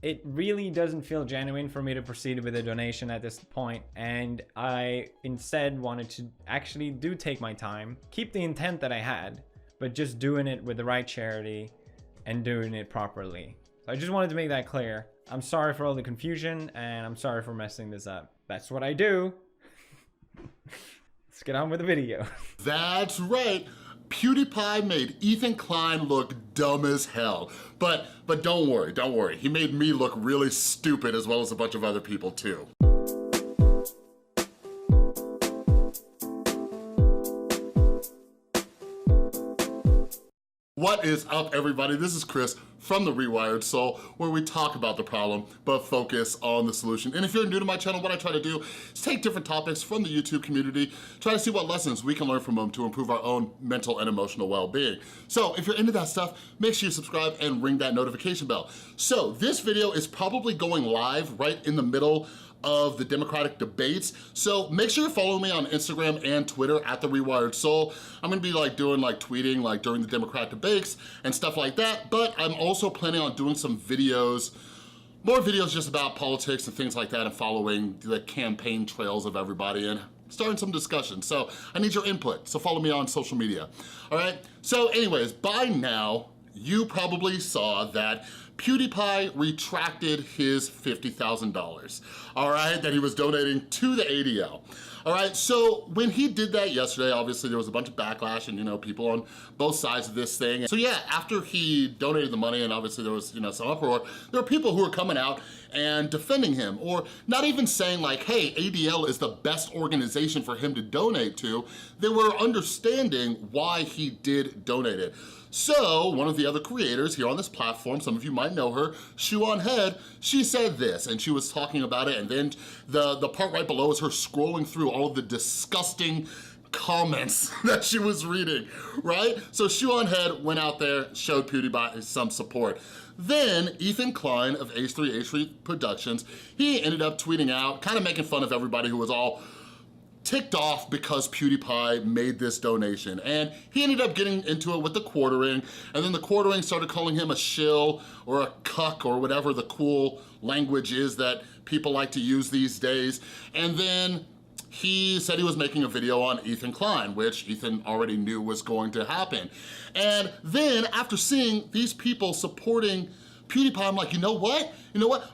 it really doesn't feel genuine for me to proceed with a donation at this point, and I instead wanted to actually take my time, keep the intent that I had, but just doing it with the right charity and doing it properly. So I just wanted to make that clear. I'm sorry for all the confusion, and I'm sorry for messing this up. That's what I do. Let's get on with the video. That's right. PewDiePie made Ethan Klein look dumb as hell. But don't worry. He made me look really stupid, as well as a bunch of other people too. What is up, everybody? This is Chris from The Rewired Soul, where we talk about the problem, but focus on the solution. And if you're new to my channel, what I try to do is take different topics from the YouTube community, try to see what lessons we can learn from them to improve our own mental and emotional well-being. So if you're into that stuff, make sure you subscribe and ring that notification bell. So this video is probably going live right in the middle of the Democratic debates. So make sure you're following me on Instagram and Twitter at The Rewired Soul. I'm gonna be doing tweeting during the Democratic debates and stuff like that, but I'm also planning on doing some videos, more videos just about politics and things like that, and following the campaign trails of everybody and starting some discussion. So I need your input, so follow me on social media, all right? So anyways, by now, you probably saw that PewDiePie retracted his $50,000, all right, that he was donating to the ADL. All right, so when he did that yesterday, obviously there was a bunch of backlash and people on both sides of this thing. So yeah, after he donated the money and obviously there was some uproar, there were people who were coming out and defending him, or not even saying hey, ADL is the best organization for him to donate to. They were understanding why he did donate it. So one of the other creators here on this platform, some of you might know her, Shoe on Head, she said this, and she was talking about it, and then the part right below is her scrolling through all of the disgusting comments that she was reading, right? So Shoe on Head went out there, showed PewDiePie some support. Then Ethan Klein of H3 Productions, he ended up tweeting out, kind of making fun of everybody who was all ticked off because PewDiePie made this donation. And he ended up getting into it with the quartering, and then the quartering started calling him a shill or a cuck or whatever the cool language is that people like to use these days. And then he said he was making a video on Ethan Klein, which Ethan already knew was going to happen. And then after seeing these people supporting PewDiePie, I'm like, you know what?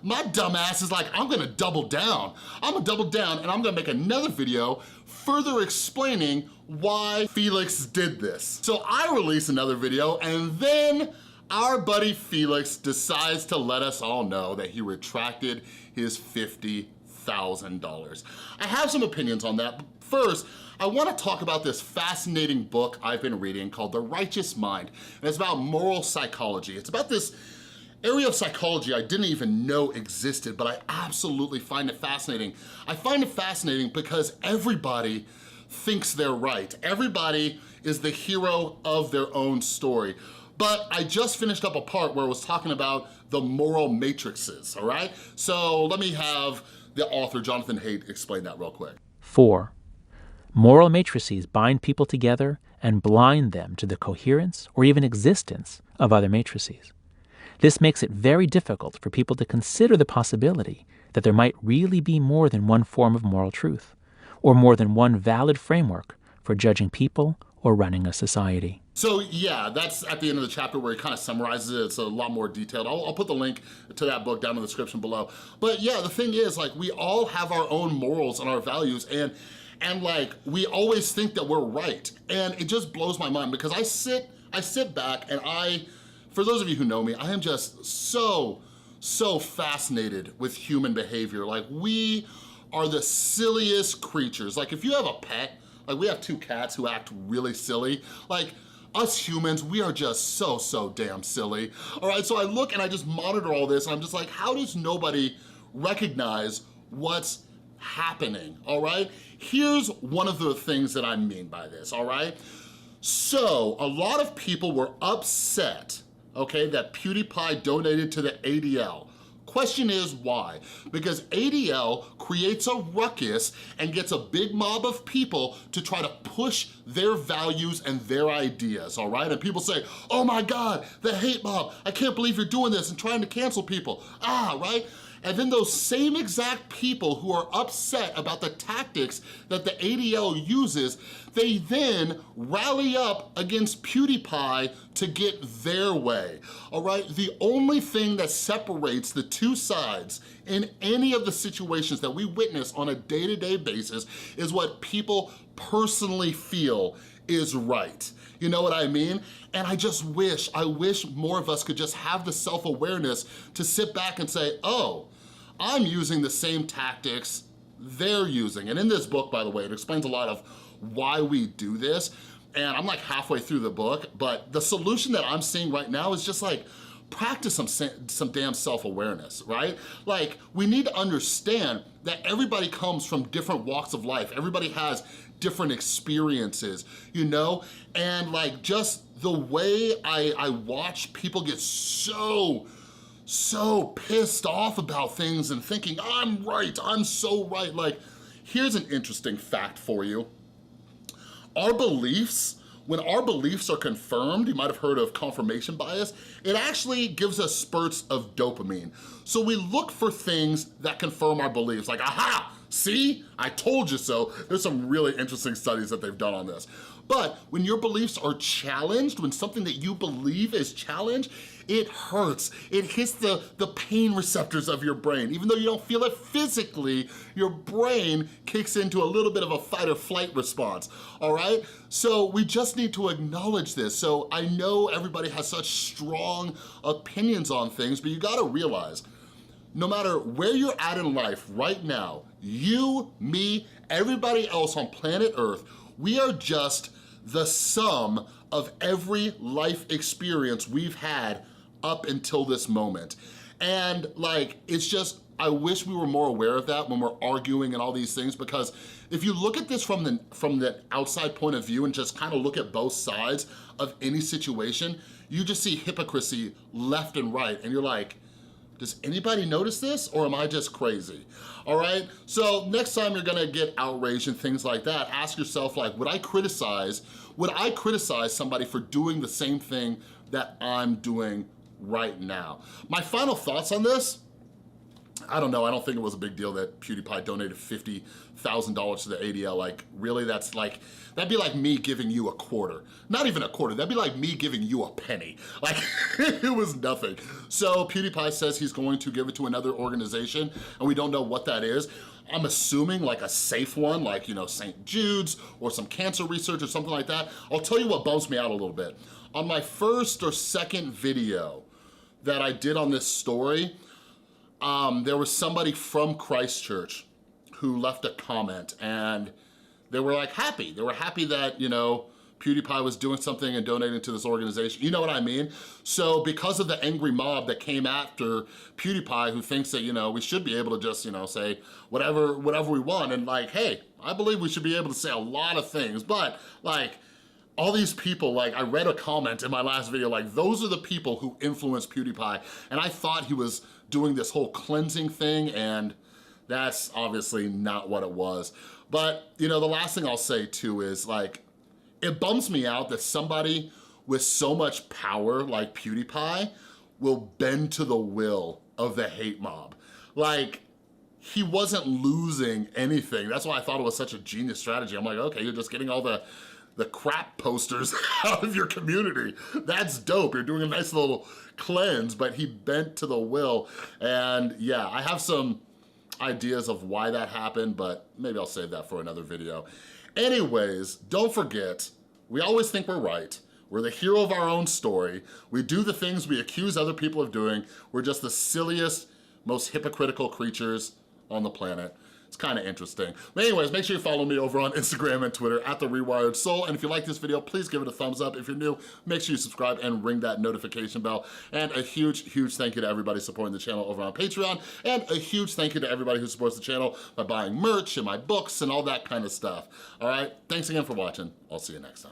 My dumb ass is I'm gonna double down. I'm gonna double down and I'm gonna make another video further explaining why Felix did this. So I release another video, and then our buddy Felix decides to let us all know that he retracted his $50,000. I have some opinions on that, but first, I wanna talk about this fascinating book I've been reading called The Righteous Mind, and it's about moral psychology. It's about this area of psychology I didn't even know existed, but I absolutely find it fascinating. I find it fascinating because everybody thinks they're right. Everybody is the hero of their own story. But I just finished up a part where it was talking about the moral matrices, all right? So let me have the author, Jonathan Haidt, explain that real quick. 4. Moral matrices bind people together and blind them to the coherence or even existence of other matrices. This makes it very difficult for people to consider the possibility that there might really be more than one form of moral truth, or more than one valid framework for judging people or running a society. So yeah, that's at the end of the chapter where he kind of summarizes it. It's a lot more detailed. I'll put the link to that book down in the description below. But yeah, the thing is, we all have our own morals and our values, and we always think that we're right. And it just blows my mind because I sit back and for those of you who know me, I am just so fascinated with human behavior. We are the silliest creatures. If you have a pet, we have 2 cats who act really silly. Us humans, we are just so damn silly. All right, so I look and I just monitor all this, and I'm just how does nobody recognize what's happening, all right? Here's one of the things that I mean by this, all right? So a lot of people were upset, okay, that PewDiePie donated to the ADL. Question is why? Because ADL creates a ruckus and gets a big mob of people to try to push their values and their ideas, all right? And people say, oh my God, the hate mob, I can't believe you're doing this and trying to cancel people, right? And then those same exact people who are upset about the tactics that the ADL uses, they then rally up against PewDiePie to get their way, all right? The only thing that separates the two sides in any of the situations that we witness on a day-to-day basis is what people personally feel is right. You know what I mean? And I wish more of us could just have the self-awareness to sit back and say, oh, I'm using the same tactics they're using. And in this book, by the way, it explains a lot of why we do this. And I'm like halfway through the book, but the solution that I'm seeing right now is just like, practice some damn self-awareness, right? Like, we need to understand that everybody comes from different walks of life. Everybody has different experiences, you know? And like, just the way I watch people get so pissed off about things and thinking, I'm right, I'm so right. Like, here's an interesting fact for you. Our beliefs, when our beliefs are confirmed, you might have heard of confirmation bias, it actually gives us spurts of dopamine. So we look for things that confirm our beliefs, like, aha, see, I told you so. There's some really interesting studies that they've done on this. But when your beliefs are challenged, when something that you believe is challenged, it hurts. It hits the pain receptors of your brain. Even though you don't feel it physically, your brain kicks into a little bit of a fight or flight response, all right? So we just need to acknowledge this. So I know everybody has such strong opinions on things, but you gotta realize, no matter where you're at in life right now, you, me, everybody else on planet Earth, we are just the sum of every life experience we've had up until this moment. And like, it's just, I wish we were more aware of that when we're arguing and all these things, because if you look at this from the outside point of view and just kind of look at both sides of any situation, you just see hypocrisy left and right, and you're like, does anybody notice this, or am I just crazy? All right, so next time you're gonna get outraged and things like that, ask yourself, like, would I criticize somebody for doing the same thing that I'm doing right now? My final thoughts on this, I don't know, I don't think it was a big deal that PewDiePie donated $50,000 to the ADL. Like, really, that's like, that'd be like me giving you a quarter. Not even a quarter, that'd be like me giving you a penny. Like, it was nothing. So PewDiePie says he's going to give it to another organization, and we don't know what that is. I'm assuming like a safe one, like, you know, St. Jude's or some cancer research or something like that. I'll tell you what bums me out a little bit. On my first or second video that I did on this story, there was somebody from Christchurch who left a comment, and they were like happy. They were happy that, you know, PewDiePie was doing something and donating to this organization. You know what I mean? So because of the angry mob that came after PewDiePie, who thinks that, you know, we should be able to just, you know, say whatever we want, and like, hey, I believe we should be able to say a lot of things, but like, all these people, like, I read a comment in my last video, like, those are the people who influenced PewDiePie, and I thought he was doing this whole cleansing thing, and that's obviously not what it was. But, you know, the last thing I'll say too is, like, it bums me out that somebody with so much power like PewDiePie will bend to the will of the hate mob. Like, he wasn't losing anything. That's why I thought it was such a genius strategy. I'm like, okay, you're just getting all the crap posters out of your community. That's dope. You're doing a nice little cleanse, but he bent to the will. And yeah, I have some ideas of why that happened, but maybe I'll save that for another video. Anyways, don't forget, we always think we're right. We're the hero of our own story. We do the things we accuse other people of doing. We're just the silliest, most hypocritical creatures on the planet. It's kind of interesting. But anyways, make sure you follow me over on Instagram and Twitter at The Rewired Soul. And if you like this video, please give it a thumbs up. If you're new, make sure you subscribe and ring that notification bell. And a huge, huge thank you to everybody supporting the channel over on Patreon. And a huge thank you to everybody who supports the channel by buying merch and my books and all that kind of stuff. All right, thanks again for watching. I'll see you next time.